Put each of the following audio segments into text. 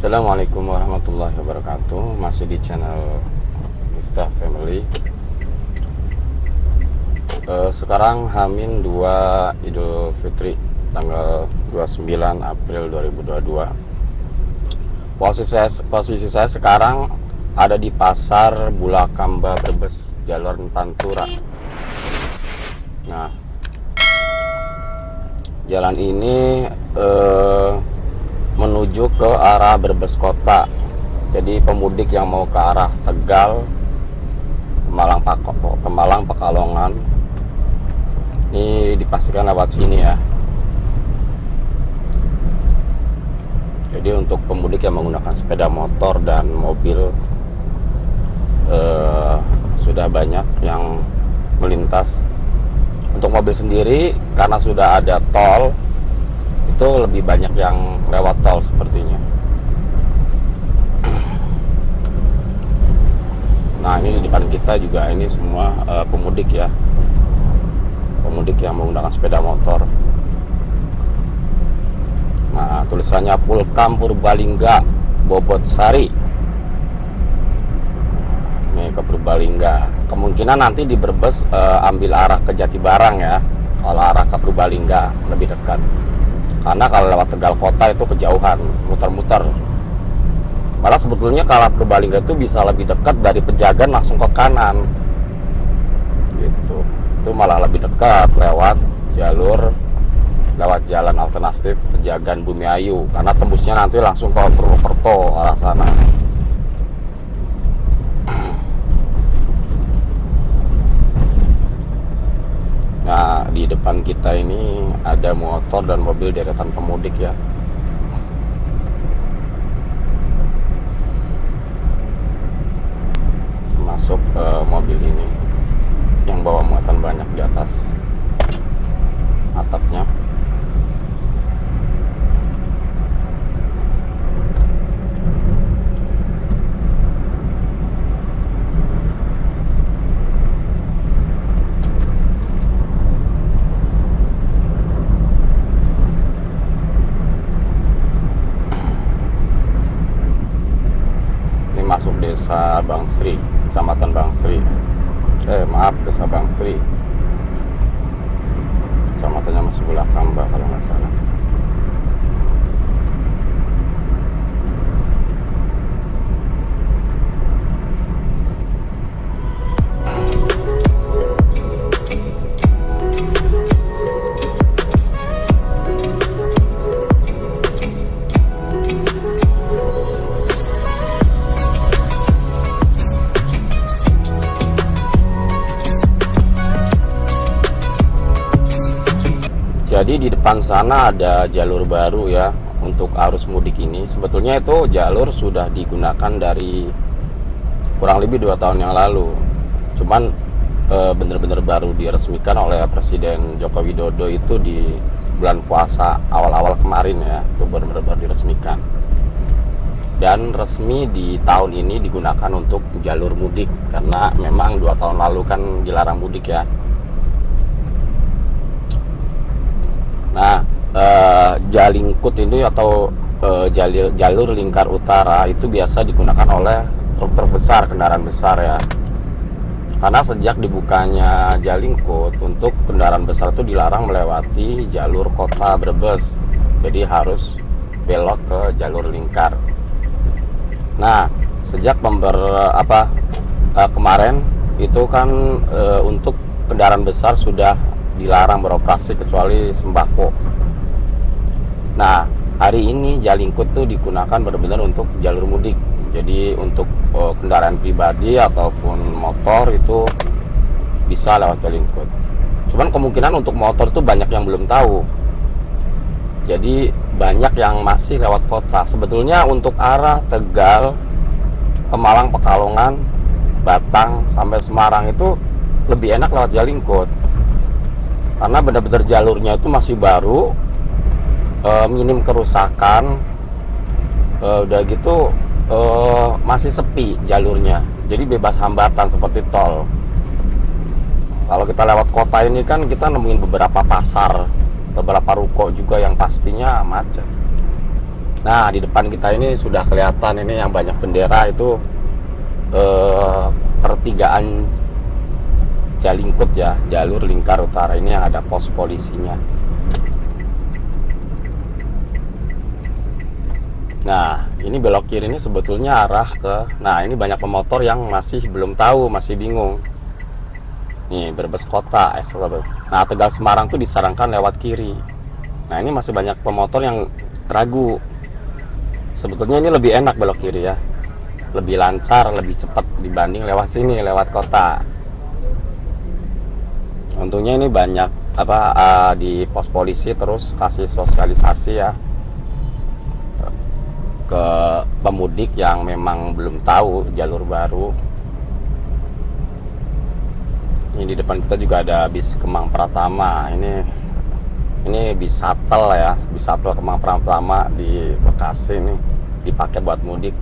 Assalamualaikum warahmatullahi wabarakatuh. Masih di channel Miftah Family. Sekarang Hamin 2 Idul Fitri tanggal 29 April 2022. Posisi saya sekarang ada di Pasar Bulakamba Brebes, jalur Pantura. Nah, jalan ini menuju ke arah Brebes kota. Jadi pemudik yang mau ke arah Tegal, Pemalang, Pekalongan, ini dipastikan lewat sini ya. Jadi untuk pemudik yang menggunakan sepeda motor dan mobil sudah banyak yang melintas. Untuk mobil sendiri karena sudah ada tol, itu lebih banyak yang lewat tol sepertinya. Nah, ini di depan kita juga ini semua pemudik ya, pemudik yang menggunakan sepeda motor. Nah, tulisannya Pulkam Purbalingga Bobotsari. Ini ke Purbalingga. Kemungkinan nanti di Brebes ambil arah ke Jatibarang ya, kalau arah ke Purbalingga lebih dekat. Karena kalau lewat Tegal kota itu kejauhan, muter-muter. Malah sebetulnya kalau Purbalingga itu bisa lebih dekat dari Pejagan langsung ke kanan. Gitu. Itu malah lebih dekat lewat jalan alternatif Pejagan Bumiayu. Karena tembusnya nanti langsung ke Purwokerto arah sana. Nah, di depan kita ini ada motor dan mobil deretan pemudik ya. Masuk mobil ini yang bawa muatan banyak di atas atapnya. Masuk desa Bangsri, kecamatan Bangsri. Desa Bangsri. Kecamatannya masih Bulakamba kalau nggak salah. Jadi di depan sana ada jalur baru ya untuk arus mudik ini. Sebetulnya itu jalur sudah digunakan dari kurang lebih 2 tahun yang lalu. Cuman benar-benar baru diresmikan oleh Presiden Joko Widodo itu di bulan puasa awal-awal kemarin ya. Itu benar-benar baru diresmikan. Dan resmi di tahun ini digunakan untuk jalur mudik. Karena memang 2 tahun lalu kan dilarang mudik ya. Nah, Jalingkut ini atau jalur lingkar utara itu biasa digunakan oleh truk besar, kendaraan besar ya. Karena sejak dibukanya Jalingkut, untuk kendaraan besar itu dilarang melewati jalur kota Brebes. Jadi harus belok ke jalur lingkar. Nah, sejak kemarin itu kan untuk kendaraan besar sudah dilarang beroperasi kecuali sembako. Nah, hari ini Jalingkut tuh digunakan benar-benar untuk jalur mudik. Jadi untuk kendaraan pribadi ataupun motor itu bisa lewat Jalingkut. Cuman kemungkinan untuk motor tuh banyak yang belum tahu. Jadi banyak yang masih lewat kota. Sebetulnya untuk arah Tegal, Pemalang, Pekalongan, Batang sampai Semarang itu lebih enak lewat Jalingkut. Karena benar-benar jalurnya itu masih baru, minim kerusakan, udah gitu masih sepi jalurnya, jadi bebas hambatan seperti tol. Kalau kita lewat kota ini kan kita nemuin beberapa pasar, beberapa ruko juga yang pastinya macet. Nah, di depan kita ini sudah kelihatan ini yang banyak bendera itu pertigaan Jalingkut ya, jalur lingkar utara ini yang ada pos polisinya. Nah, ini belok kiri ini sebetulnya arah ke, nah ini banyak pemotor yang masih belum tahu, masih bingung. Nih, Brebes Kota, nah Tegal Semarang tuh disarankan lewat kiri. Nah, ini masih banyak pemotor yang ragu. Sebetulnya ini lebih enak belok kiri ya, lebih lancar, lebih cepat dibanding lewat sini, lewat kota. Untungnya ini banyak di pos polisi terus kasih sosialisasi ya ke pemudik yang memang belum tahu jalur baru. Ini di depan kita juga ada bis Kemang Pratama. Ini bis shuttle ya, bis shuttle Kemang Pratama di Bekasi ini dipakai buat mudik.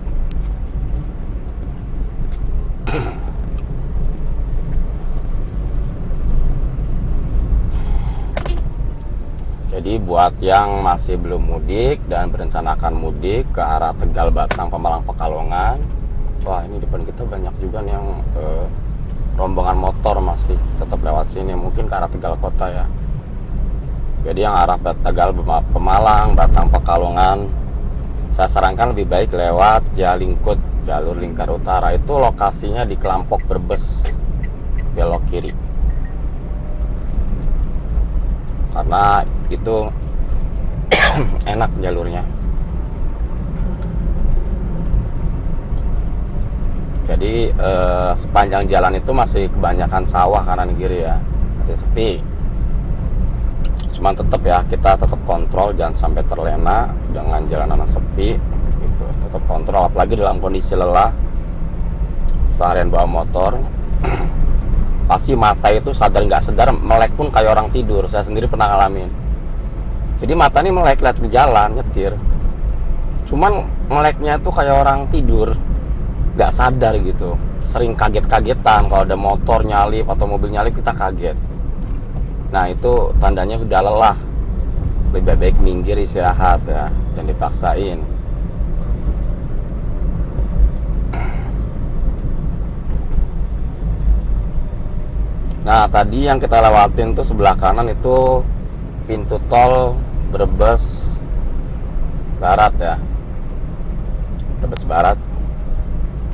Jadi buat yang masih belum mudik dan berencanakan mudik ke arah Tegal, Batang, Pemalang, Pekalongan, wah ini depan kita banyak juga nih yang rombongan motor masih tetap lewat sini, mungkin ke arah Tegal Kota ya. Jadi yang arah Tegal, Pemalang, Batang, Pekalongan, saya sarankan lebih baik lewat Jalingkut, jalur lingkar utara. Itu lokasinya di Kelampok Brebes, belok kiri. Karena itu enak jalurnya. Jadi sepanjang jalan itu masih kebanyakan sawah kanan kiri ya, masih sepi. Cuman tetap ya, kita tetap kontrol jangan sampai terlena dengan jalanan sepi gitu. Tetap kontrol, apalagi dalam kondisi lelah seharian bawa motor. Pasti mata itu sadar nggak sadar melek pun kayak orang tidur. Saya sendiri pernah ngalamin. Jadi mata ini melek lihat ke jalan nyetir, cuman meleknya tuh kayak orang tidur, nggak sadar gitu. Sering kaget-kagetan kalau ada motor nyalip atau mobil nyalip, kita kaget. Nah itu tandanya sudah lelah. Lebih baik minggir, istirahat ya, jangan dipaksain. Nah tadi yang kita lewatin tuh sebelah kanan itu pintu tol Brebes Barat ya, Brebes Barat.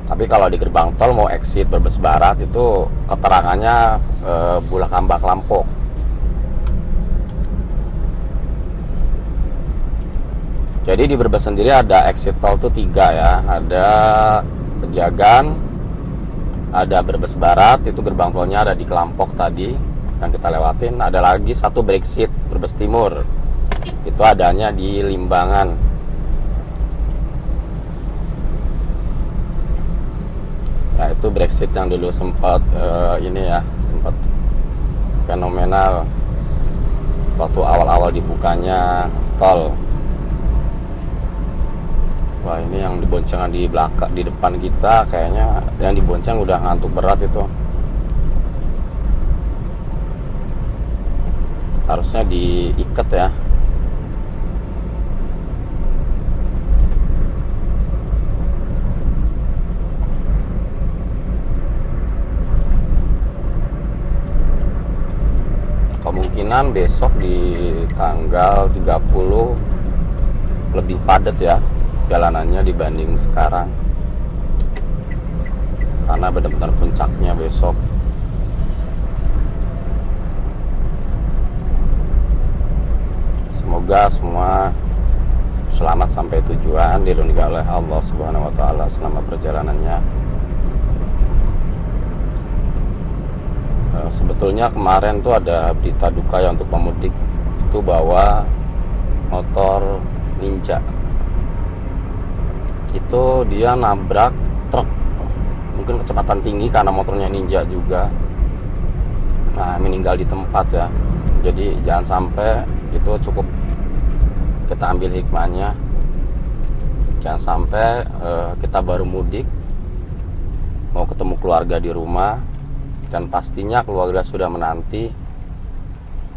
Tapi kalau di gerbang tol mau exit Brebes Barat itu keterangannya Bulakamba Lampok. Jadi di Brebes sendiri ada exit tol tuh 3 ya, ada Pejagan, ada Brebes Barat, itu gerbang tolnya ada di Kelampok tadi yang kita lewatin. Ada lagi satu Brexit Brebes Timur, itu adanya di Limbangan. Nah itu Brexit yang dulu sempat sempat fenomenal waktu awal-awal dibukanya tol. Wah ini yang diboncengan di belakang, di depan kita kayaknya yang dibonceng udah ngantuk berat itu. Harusnya diikat ya. Kemungkinan besok di tanggal 30 lebih padat ya jalanannya dibanding sekarang, karena benar-benar puncaknya besok. Semoga semua selamat sampai tujuan, dilindungi oleh Allah Subhanahu wa taala selama perjalanannya. Sebetulnya kemarin tuh ada berita duka ya untuk pemudik itu, bahwa motor Ninja itu dia nabrak truk, mungkin kecepatan tinggi karena motornya Ninja juga. Nah meninggal di tempat ya. Jadi jangan sampai, itu cukup kita ambil hikmahnya. Jangan sampai kita baru mudik mau ketemu keluarga di rumah, dan pastinya keluarga sudah menanti,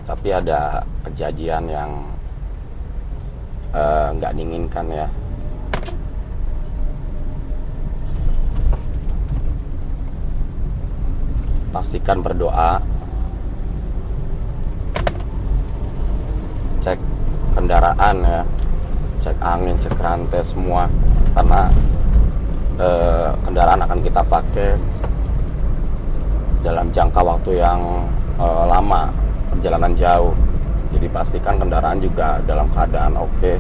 tapi ada kejadian yang nggak diinginkan ya. Pastikan berdoa, cek kendaraan ya, cek angin, cek rantai semua, karena kendaraan akan kita pakai dalam jangka waktu yang lama, perjalanan jauh. Jadi pastikan kendaraan juga dalam keadaan oke.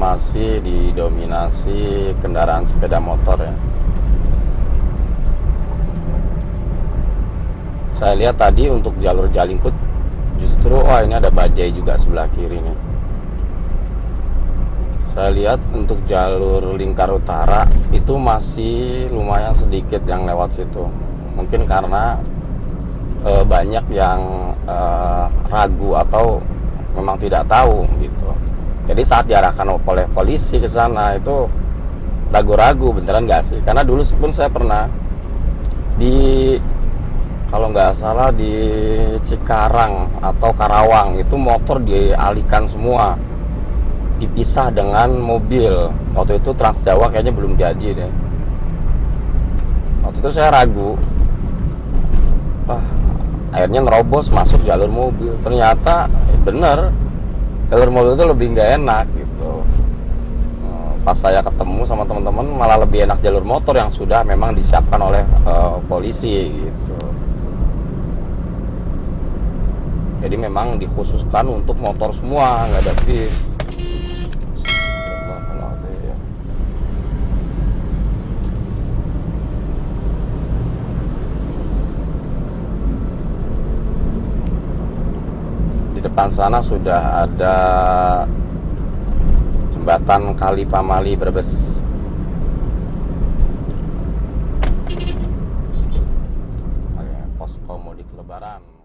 Masih didominasi kendaraan sepeda motor ya. Saya lihat tadi untuk jalur Jalingkut justru ini ada bajai juga sebelah kiri nih. Saya lihat untuk jalur Lingkar Utara itu masih lumayan sedikit yang lewat situ. Mungkin karena banyak yang ragu atau memang tidak tahu gitu. Jadi saat diarahkan oleh polisi ke sana itu ragu-ragu beneran nggak sih? Karena dulu pun saya pernah kalau nggak salah di Cikarang atau Karawang itu motor dialihkan semua, dipisah dengan mobil. Waktu itu Trans Jawa kayaknya belum jadi deh. Waktu itu saya ragu, akhirnya nerobos masuk jalur mobil. Ternyata bener, jalur mobil itu lebih nggak enak gitu. Pas saya ketemu sama teman-teman malah lebih enak jalur motor yang sudah memang disiapkan oleh polisi gitu. Jadi memang dikhususkan untuk motor semua, nggak ada bis. Di depan sana sudah ada jembatan Kali Pamali Brebes. Posko mudik Lebaran.